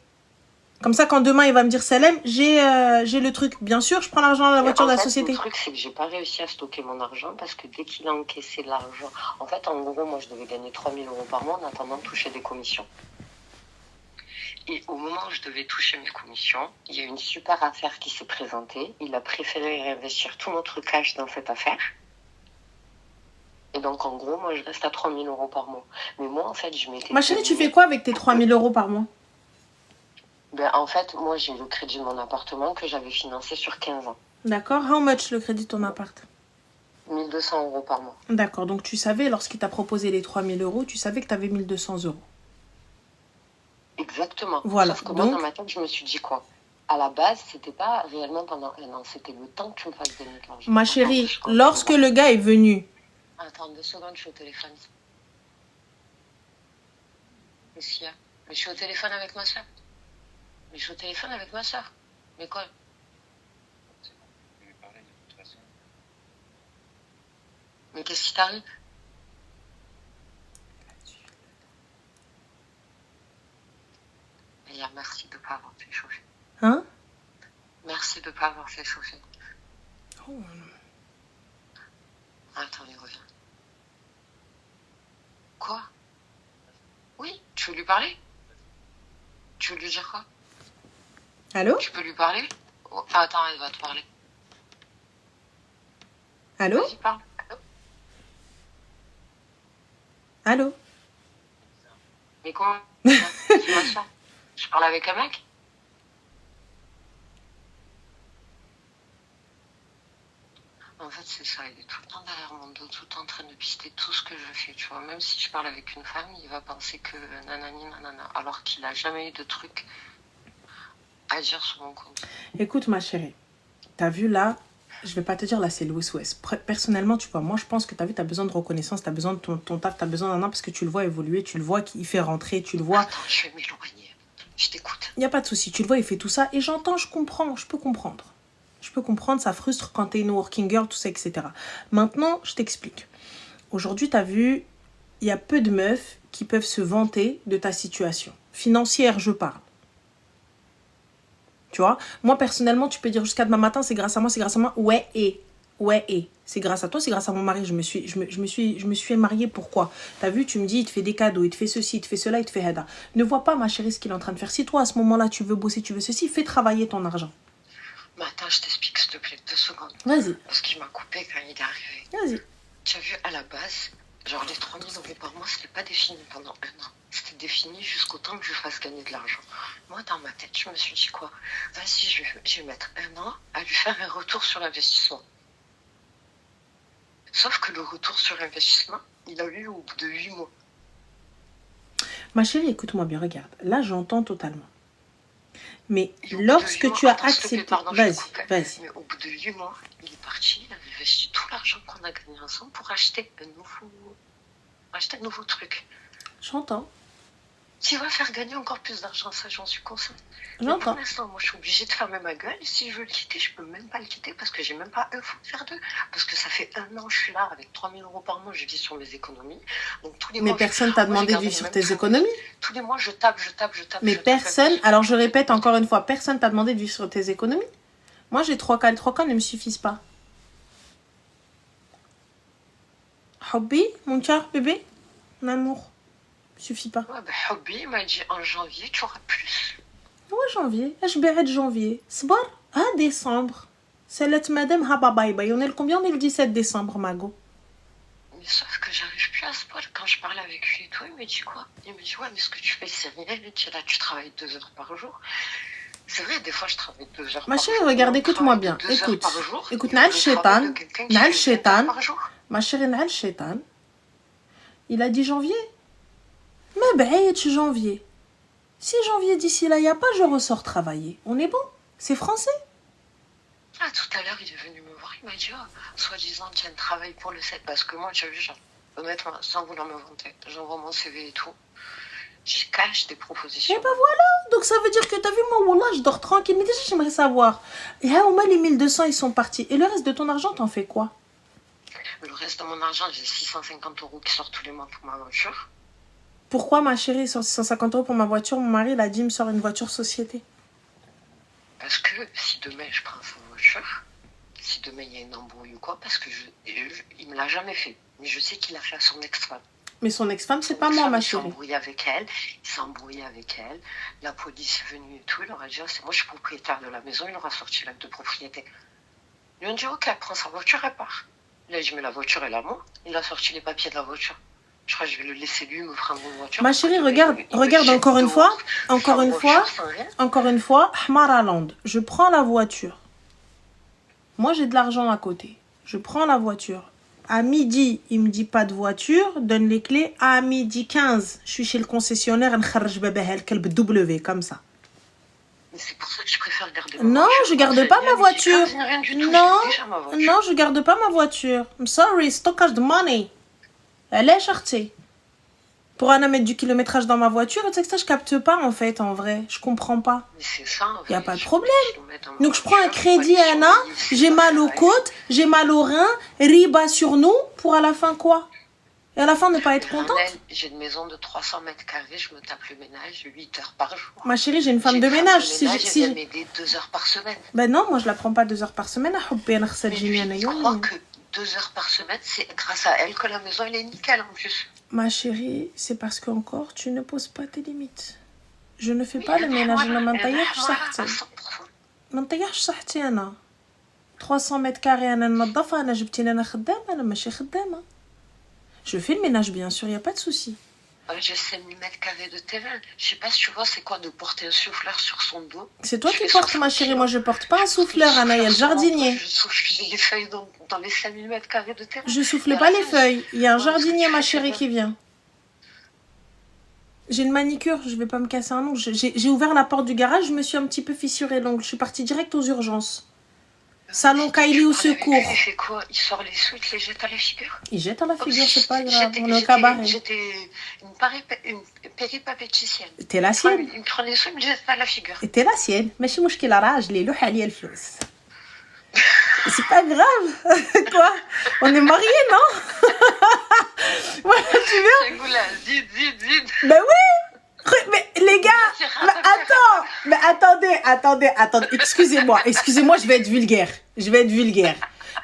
Comme ça, quand demain, il va me dire, Salem, j'ai le truc. Bien sûr, je prends l'argent de la voiture de la société. Le truc, c'est que j'ai pas réussi à stocker mon argent parce que dès qu'il a encaissé l'argent... En fait, en gros, moi, je devais gagner 3 000 € par mois en attendant de toucher des commissions. Et au moment où je devais toucher mes commissions, il y a une super affaire qui s'est présentée. Il a préféré réinvestir tout notre cash dans cette affaire. Et donc, en gros, moi, je reste à 3 000 € par mois. Mais moi, en fait, je m'étais... Ma chérie, tu fais quoi avec tes 3 000 € par mois? Ben, en fait, moi, j'ai le crédit de mon appartement que j'avais financé sur 15 ans. D'accord. How much le crédit de ton appart? 1 200 € par mois. D'accord. Donc, tu savais, lorsqu'il t'a proposé les 3 000 €, tu savais que tu avais 1 200 €. Exactement. Voilà. Sauf que moi, dans ma tête, je me suis dit quoi? à la base, c'était pas réellement pendant 1 an. C'était le temps que tu me fasses gagner de l'argent. Ma chérie, lorsque le gars est venu... Attends 2 secondes, je suis au téléphone. Qu'est-ce qu'il y a? Mais je suis au téléphone avec ma soeur. Mais je suis au téléphone avec ma soeur. Mais quoi? Mais qu'est-ce qui t'arrive? Merci de ne pas avoir fait chauffer. Hein? Merci de ne pas avoir fait chauffer. Oh. Attends, il revient. Quoi? Oui, tu veux lui parler? Tu veux lui dire quoi? Allô? Tu peux lui parler? Oh, attends, elle va te parler. Allô? Vas-y, parle. Allô? Mais quoi? C'est ma soeur. Je parle avec un mec? En fait, c'est ça. Il est tout le temps derrière mon dos, tout le temps en train de pister tout ce que je fais, tu vois. Même si je parle avec une femme, il va penser que nanani nanana, alors qu'il n'a jamais eu de truc à dire sur mon compte. Écoute, ma chérie, t'as vu là, je vais pas te dire là, c'est Louis West. Personnellement, tu vois, moi je pense que t'as vu, t'as besoin de reconnaissance, t'as besoin de ton taf, t'as besoin d'un an parce que tu le vois évoluer, tu le vois qu'il fait rentrer, tu le vois. Attends, je vais m'éloigner. Je t'écoute. Il n'y a pas de souci, tu le vois, il fait tout ça et j'entends, je comprends, je peux comprendre. Je peux comprendre, ça frustre quand t'es une working girl, tout ça, etc. Maintenant, je t'explique. Aujourd'hui, t'as vu, il y a peu de meufs qui peuvent se vanter de ta situation. Financière, je parle. Tu vois, moi personnellement, tu peux dire jusqu'à demain matin, c'est grâce à moi, c'est grâce à moi. Ouais, et. C'est grâce à toi, c'est grâce à mon mari. Je me suis mariée, pourquoi? T'as vu, tu me dis, il te fait des cadeaux, il te fait ceci, il te fait cela, il te fait hada. Ne vois pas, ma chérie, ce qu'il est en train de faire. Si toi, à ce moment-là, tu veux bosser, tu veux ceci, fais travailler ton argent. Mais attends, je t'explique, s'il te plaît, 2 secondes. Vas-y. Parce qu'il m'a coupé quand il est arrivé. Vas-y. Tu as vu, à la base, genre les 3 000 euros par mois, c'était pas défini pendant 1 an. C'était défini jusqu'au temps que je fasse gagner de l'argent. Moi, dans ma tête, je me suis dit quoi? Vas-y, je vais mettre 1 an à lui faire un retour sur l'investissement. Sauf que le retour sur l'investissement, il a eu au bout de 8 mois. Ma chérie, écoute-moi bien, regarde. Là, j'entends totalement. Mais lorsque tu as accepté... Vas-y. Mais au bout de 8 mois, il est parti, il avait investi tout l'argent qu'on a gagné ensemble pour acheter un nouveau truc. J'entends. Tu vas faire gagner encore plus d'argent, ça, j'en suis consciente. J'entends. Mais pour l'instant, moi, je suis obligée de fermer ma gueule. Si je veux le quitter, je peux même pas le quitter parce que j'ai même pas un fou de faire deux. Parce que ça fait 1 an, je suis là avec 3 000 euros par mois, je vis sur mes économies. Donc, tous les mois, personne t'a demandé de vivre sur tes économies. Tous les mois, je tape. Mais personne, alors je répète encore une fois, personne t'a demandé de vivre sur tes économies. Moi, j'ai 3 cas. Les 3 cas ne me suffisent pas. Hobby, mon cœur, bébé, mon amour. Suffit pas. Ouais, Hobby m'a dit en janvier, tu auras plus. Ouais, janvier. Je vais être janvier. Sbar, décembre. C'est la madame Haba Bye Bye. On est le combien? On est le 17 décembre, Mago. Mais sauf que j'arrive plus à Sbar. Quand je parle avec lui et tout, il me dit quoi? Il me dit, ouais, mais ce que tu fais, c'est rien. Là, tu travailles 2 heures par jour. C'est vrai, des fois, je travaille 2 heures par jour. Ma chérie, regarde, écoute-moi bien. Écoute, Naal Shaitan. Ma chérie, Naal Shaitan. Il a dit janvier. Mais janvier. Si janvier d'ici là, il n'y a pas, je ressors travailler. On est bon. C'est français. Ah, tout à l'heure, il est venu me voir. Il m'a dit, soi-disant, tiens, travaille pour le 7. Parce que moi, tu as vu, honnêtement, sans vouloir me vanter, j'envoie mon CV et tout. Je cache des propositions. Et ben voilà. Donc ça veut dire que tu as vu, moi, wallah, je dors tranquille. Mais déjà, j'aimerais savoir. Et au moins, les 1200, ils sont partis. Et le reste de ton argent, t'en fais quoi? Le reste de mon argent, j'ai 650 euros qui sortent tous les mois pour ma voiture. Pourquoi, ma chérie, sur 650 euros pour ma voiture, mon mari, il a dit, il me sort une voiture société? Parce que si demain, je prends sa voiture, si demain, il y a une embrouille ou quoi, parce que il me l'a jamais fait. Mais je sais qu'il a fait à son ex-femme. Mais son ex-femme, c'est pas moi, ma chérie. Il s'est embrouillé avec elle. La police est venue et tout. Il leur a dit, c'est moi, je suis propriétaire de la maison. Il leur a sorti l'acte de propriété. Ils lui ont dit, ok, prends sa voiture, elle part. Il a dit, mais la voiture est à moi. Il a sorti les papiers de la voiture. Je crois que je vais le laisser lui me prendre une voiture. Ma chérie, regarde encore une fois, Hmaraland. Je prends la voiture. Moi, j'ai de l'argent à côté. Je prends la voiture. À midi, il me dit pas de voiture, donne les clés. À midi 15, je suis chez le concessionnaire, W, comme ça. C'est pour ça que je préfère garder ma voiture. Non, je garde pas ma voiture. Non, non, je garde pas ma voiture. I'm sorry, stockage de money. Elle est chartée. Pour un mettre du kilométrage dans ma voiture, tu sais que ça, je capte pas en fait, en vrai. Je comprends pas. Mais c'est ça. Il n'y a pas de problème. Donc je prends un crédit à Anna, j'ai mal aux côtes, j'ai mal aux reins, riba sur nous, pour à la fin quoi? Et à la fin ne pas être contente. J'ai une maison de 300 mètres carrés, je me tape le ménage 8 heures par jour. Ma chérie, j'ai une femme de ménage. Si j'ai m'aider 2 heures par semaine. Ben non, moi je la prends pas 2 heures par semaine. Je crois que 2 heures par semaine, c'est grâce à elle que la maison elle est nickel en plus. Ma chérie, c'est parce qu'encore tu ne poses pas tes limites. Je ne fais pas le ménage. Je ne m'entayahش صحتي أنا. 300 mètres carrés أنا ننظفها أنا جبتيني أنا خدامة أنا ماشي خدامة. Je fais le ménage bien sûr, il y a pas de souci. J'ai 5000 mètres carrés de terrain. Je sais pas si tu vois c'est quoi de porter un souffleur sur son dos. C'est toi qui portes ma chérie, moi je porte pas un souffleur, Anna, il y a le jardinier. Je souffle les feuilles dans les 5000 mètres carrés de terrain. Je souffle pas les feuilles, il y a un jardinier ma chérie qui vient. J'ai une manicure, je vais pas me casser un ongle. J'ai ouvert la porte du garage, je me suis un petit peu fissuré l'ongle, je suis partie direct aux urgences. Salon Kylie au secours. Il fait quoi? Il sort les sous, il les jette à la figure? Il jette à la figure, c'est pas grave, on est au cabaret. J'étais une péripapéticienne. T'es la sienne. Il me prend les sous, il me jette à la figure. T'es la sienne. ماشي مشكلة راجلي له عليا الفلوس. C'est pas grave. Quoi? On est mariés, non? Voilà, tu viens? Zid. Ben oui! Mais les gars, mais attendez, excusez-moi, je vais être vulgaire,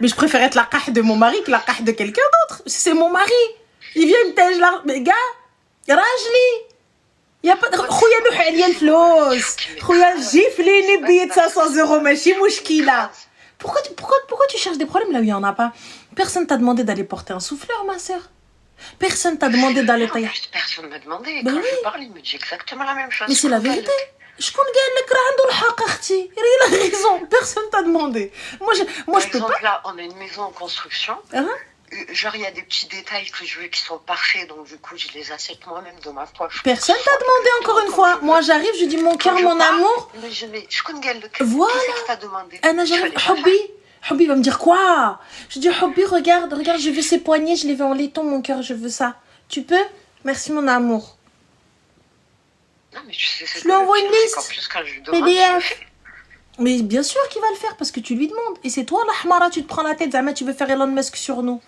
mais je préfère être la caille de mon mari que la caille de quelqu'un d'autre, c'est mon mari, il vient me tège là, mais gars, راجلي, y a pas de, خويا نوح عليا الفلوس, خويا جيف لي بيت 500 € ماشي مشكلة. Pourquoi tu cherches des problèmes là où il y en a pas? Personne t'a demandé d'aller porter un souffleur, ma sœur. Personne t'a demandé d'aller tailler. Personne m'a demandé. Quand je parle, il me dit exactement la même chose. Mais c'est la vérité. Je connais le crâne de l'haq, akhti. Il a raison. Personne t'a demandé. Moi, je peux pas. Là, on a une maison en construction. Genre, il y a des petits détails que je veux qui sont parfaits, donc du coup, je les achète moi-même de ma poche. Personne t'a demandé encore une fois. Moi, j'arrive, je dis mon cœur, mon amour. Mais je connais le cœur. Voilà. Qu'est-ce que t'as demandé? Anna, j'arrive. Hobby va me dire quoi? Je dis Hobby, regarde, je veux ses poignets, je les veux en laiton, mon cœur, je veux ça. Tu peux? Merci mon amour. Non mais tu sais, je lui envoie une liste. En plus, quand je lui demande, PDF. Mais bien sûr qu'il va le faire parce que tu lui demandes. Et c'est toi la hamara, tu te prends la tête, Zama, tu veux faire Elon Musk sur nous.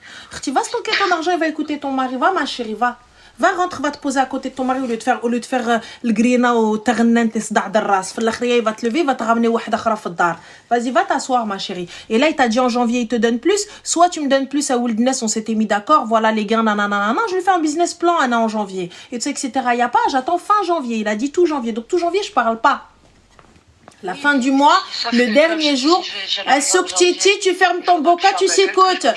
Tu vas stocker ton argent, il va écouter ton mari. Va ma chérie, va. Va rentre, va te poser à côté de ton mari au lieu de faire le grina ou تغنن تصدع الراس في الاخريه il va te lever, il va te ramener واحده اخرى في الدار. Vas-y, va t'asseoir ma chérie. Et là il t'a dit en janvier il te donne plus, soit tu me donnes plus à Wildness, on s'était mis d'accord, voilà les gains nanana, je lui fais un business plan Anna en janvier. Et tu sais etc. Il y a pas, j'attends fin janvier, il a dit tout janvier. Donc tout janvier je parle pas. La fin du mois, le dernier jour, tu fermes ton boca, tu s'écoutes.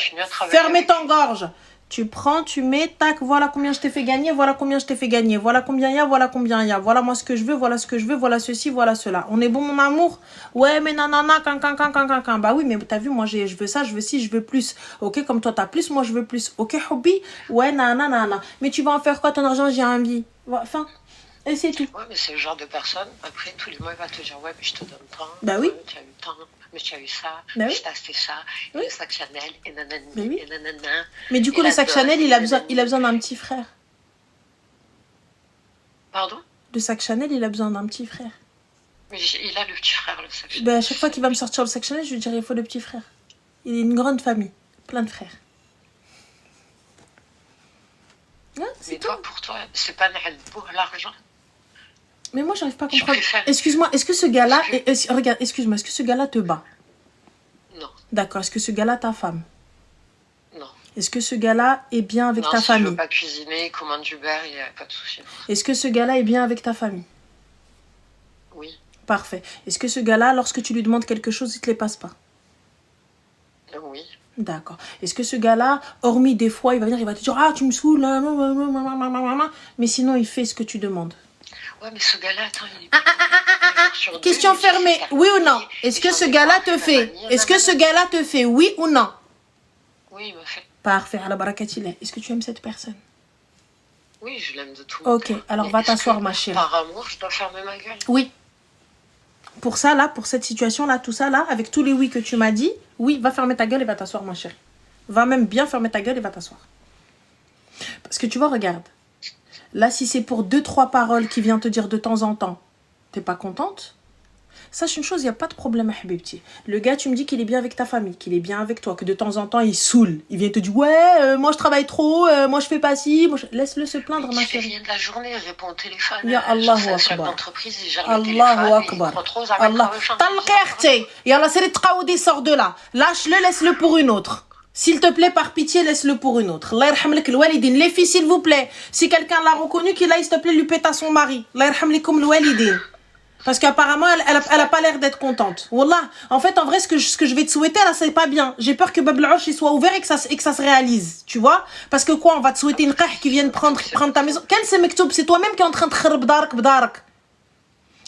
Fermez ton gorge. Tu prends, tu mets, tac, voilà combien je t'ai fait gagner, voilà combien je t'ai fait gagner, voilà combien il y a, voilà combien il y a, voilà moi ce que je veux, voilà ce que je veux, voilà ceci, voilà cela. On est bon mon amour? Ouais mais nanana, can. Bah oui mais t'as vu, moi je veux ça, je veux ci, je veux plus. Ok, comme toi t'as plus, moi je veux plus. Ok, hobby? Ouais, nanana. Mais tu vas en faire quoi ton argent? J'ai envie. Enfin, et c'est tout. Ouais mais c'est le genre de personne, après tous les mois il va te dire ouais mais je te donne tant. Bah oui. Tu as eu tant. Mais tu as eu ça, bah oui. je t'ai acheté ça, oui. Le sac Chanel, et nanana, oui. et nanana. Mais du coup, le sac Chanel, il a besoin d'un petit frère. Pardon? Le sac Chanel, il a besoin d'un petit frère. Mais il a le petit frère, le sac Chanel. Ben, à chaque fois qu'il va me sortir le sac Chanel, je lui dirai, il faut le petit frère. Il est une grande famille, plein de frères. Ouais, mais toi, pour toi, c'est pas pour l'argent? Mais moi, j'arrive pas à comprendre. Excuse-moi, est-ce que ce gars-là... Regarde, excuse-moi, est-ce que ce gars-là te bat? Non. D'accord, est-ce que ce gars-là ta femme? Non. Est-ce que ce gars-là est bien avec ta famille? Non, si je veux pas cuisiner, il commande Uber, il n'y a pas de souci. Est-ce que ce gars-là est bien avec ta famille? Oui. Parfait. Est-ce que ce gars-là, lorsque tu lui demandes quelque chose, il te les passe pas? Oui. D'accord. Est-ce que ce gars-là, hormis des fois, il va venir, il va te dire « Ah, tu me saoules, mais sinon, il fait ce que tu demandes. » Ouais, mais ce gars-là, attends, il est... Question fermée, oui ou non? Est-ce que ce gars-là te fait? Est-ce que ce gars-là te fait, oui ou non? Oui, il me fait. Parfait, ala barakatillah. Est-ce que tu aimes cette personne? Oui, je l'aime de tout. Ok, alors va t'asseoir, ma chérie. Par amour, je dois fermer ma gueule? Oui. pour ça, là, pour cette situation-là, tout ça, là, avec tous les oui que tu m'as dit, oui, va fermer ta gueule et va t'asseoir, ma chérie. Va même bien fermer ta gueule et va t'asseoir. Parce que tu vois, regarde. Là, si c'est pour 2-3 paroles qu'il vient te dire de temps en temps, t'es pas contente? Sache une chose, il n'y a pas de problème, Habibti. Le gars, tu me dis qu'il est bien avec ta famille, qu'il est bien avec toi, que de temps en temps, il saoule. Il vient te dire, ouais, moi je travaille trop, moi je fais pas ci. Laisse-le se plaindre, ma chérie. Il fait rien de la journée, il répond au téléphone. Ya Allahu Akbar. Allahu Akbar. Allah. Talqerti. Yallah, c'est les tqaoudi, sors de là. Lâche-le, laisse-le pour une autre. S'il te plaît, par pitié, laisse-le pour une autre. Allah yarham lak al-walidin. Les filles, s'il vous plaît, si quelqu'un l'a reconnu, qu'il aille, s'il te plaît, lui pète à son mari. Allah yarham lakum al-walidin. Parce qu'apparemment, elle a pas l'air d'être contente. Wallah, en fait, en vrai, ce que je vais te souhaiter, là, c'est pas bien. J'ai peur que Bab el-Osh soit ouvert et que ça se réalise. Tu vois? Parce que quoi, on va te souhaiter une qah qui vienne prendre ta maison. Quel c'est Mektoub? C'est toi-même qui est en train de kharb bdarak.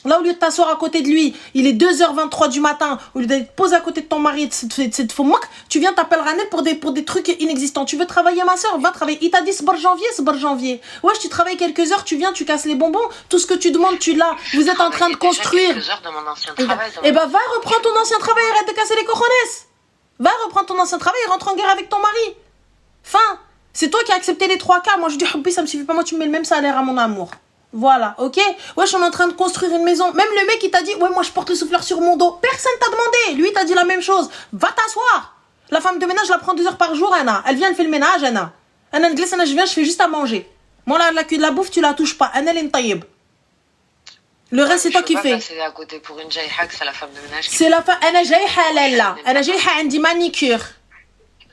Là, au lieu de t'asseoir à côté de lui, il est 2h23 du matin, au lieu d'être posé à côté de ton mari et de cette foumak, tu viens t'appeler Ranel pour des trucs inexistants. Tu veux travailler, ma soeur? Va travailler. Il t'a dit, c'est janvier. Ouais, tu travailles quelques heures, tu viens, tu casses les bonbons. Tout ce que tu demandes, tu l'as. Vous êtes en train de construire. Quelques heures dans mon ancien travail. Eh ben, va reprendre ton ancien travail, arrête de casser les cojones. Va reprendre ton ancien travail et rentre en guerre avec ton mari. Fin. C'est toi qui as accepté les 3 cas. Moi, je dis, Hubbi, ça me suffit pas. Moi, tu me mets le même salaire à mon amour. Voilà, ok? Ouais, je suis en train de construire une maison. Même le mec, il t'a dit, ouais, moi, je porte le souffleur sur mon dos. Personne t'a demandé. Lui, il t'a dit la même chose. Va t'asseoir. La femme de ménage, je la prends 2 heures par jour, Anna. Elle vient, elle fait le ménage, Anna. Anna, je viens, je fais juste à manger. Moi, la bouffe, tu la touches pas. Anna, elle est taïeb. Le reste, c'est toi qui fais. C'est à côté pour une jaïha, c'est la femme de ménage. C'est la femme. Anna, jaïha, là. Anna, jaïha, elle dit manicure.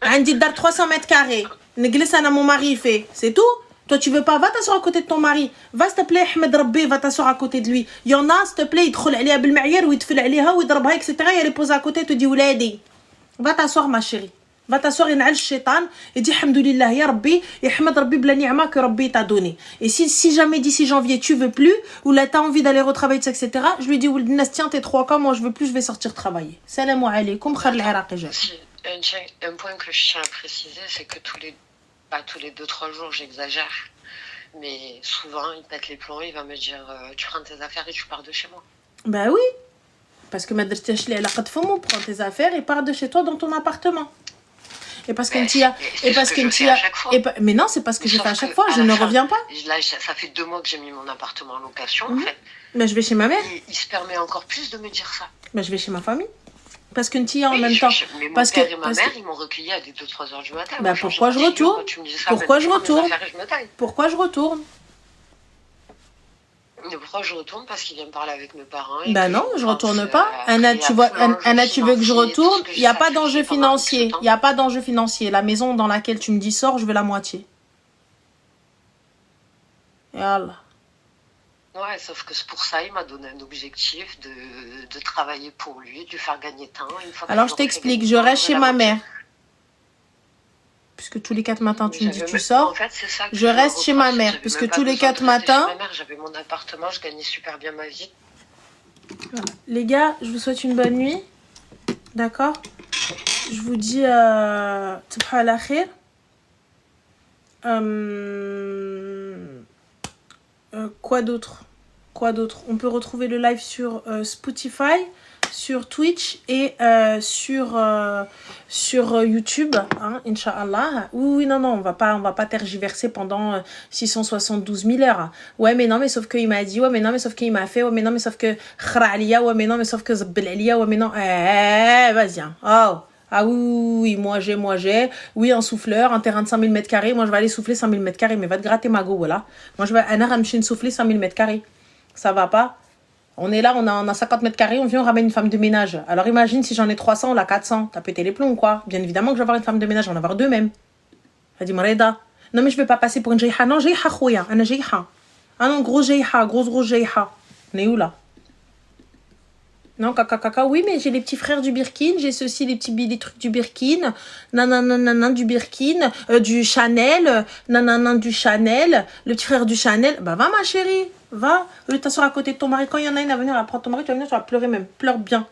Elle dit dar 300 mètres carrés. Néglisse, Anna, mon mari, il fait. C'est tout? Toi, tu veux pas, va t'asseoir à côté de ton mari. Va, s'il te plaît, Ahmed Rabbi, va t'asseoir à côté de lui. Il y en a, s'il te plaît, il te roule عليها بالمعيار ويتفل عليها ويضربها, etc. Et elle est posée à côté, te dit, Ouladi. Va t'asseoir, ma chérie. Va t'asseoir, il y a le shaitan, et dis, Alhamdoulilah, ya Rabbi, et Ahmed Rabbi, bla ni'ma que Rabbi t'a donné. Et si jamais d'ici janvier, tu veux plus, ou là, t'as envie d'aller retravailler, etc., je lui dis, Ouldinas, tiens, t'es 3 cas, moi, je veux plus, je vais sortir travailler. Salam alaikum, khar al-Iraqi. Un point que je tiens à préciser, c'est que pas tous les 2-3 jours, j'exagère. Mais souvent, il pète les plombs, il va me dire tu prends tes affaires et tu pars de chez moi. Bah oui. Parce que prends tes affaires et pars de chez toi dans ton appartement. Et parce que mais non, c'est parce que j'ai fait à chaque fois, je ne reviens pas. Là, ça fait 2 mois que j'ai mis mon appartement en location, en fait. Mais je vais chez ma mère. Il se permet encore plus de me dire ça. Mais je vais chez ma famille. Parce que Ntia en même temps. Mais mon père et ma mère, ils m'ont recueilli à des 2-3 heures du matin. Bah pourquoi je retourne? Pourquoi je retourne? Pourquoi je retourne? Pourquoi je retourne? Parce qu'il vient me parler avec mes parents. Bah non, je retourne pas. Anna, tu vois, Anna, tu veux que je retourne? Il n'y a pas d'enjeu financier. Il n'y a pas d'enjeu financier. La maison dans laquelle tu me dis sors, je veux la moitié. Et Allah. Ouais, sauf que c'est pour ça, il m'a donné un objectif de travailler pour lui, de lui faire gagner temps. Alors, je t'explique, je reste chez ma mère. Puisque tous les 4 matins, tu me dis tu sors. En fait, c'est ça que je reste chez ma mère. Puisque tous les 4 matins... J'avais mon appartement, je gagnais super bien ma vie. Voilà. Les gars, je vous souhaite une bonne nuit. D'accord? Je vous dis... Tabha ala khir. Quoi d'autre? On peut retrouver le live sur Spotify, sur Twitch et sur YouTube, hein, Inch'Allah. Oui, non, on va pas tergiverser pendant 672 000 heures. Ouais, mais non, mais sauf qu'il m'a dit, ouais, mais non, mais sauf qu'il m'a fait, ouais, mais non, mais sauf que Khra'aliya, ouais, mais non, mais sauf que Zabbelaliya, ouais, mais non, vas-y, hein. Oh. Ah oui, moi j'ai, oui, un souffleur, un terrain de 5000 m², moi je vais aller souffler 5000 m², mais va te gratter ma go, voilà. Moi je vais aller souffler 5000 m². Ça va pas. On est là, on a 50 m², on vient, on ramène une femme de ménage. Alors imagine si j'en ai 300, on a 400. T'as pété les plombs, quoi. Bien évidemment que je vais avoir une femme de ménage, j'en vais avoir 2 même. Elle dit, Mareda. Non, mais je vais pas passer pour une jaïha. Non, jaïha, khouya. Un jaïha. Ah non, gros jaïha, gros jaïha. On est où là? Non, caca, oui, mais j'ai les petits frères du Birkin, j'ai ceci, les trucs du Birkin, nanana, du Birkin, du Chanel, nanana, du Chanel, le petit frère du Chanel. Bah, va, ma chérie, va, t'asseoir à côté de ton mari. Quand il y en a une à venir, à prendre ton mari, tu vas venir, tu vas pleurer même. Pleure bien.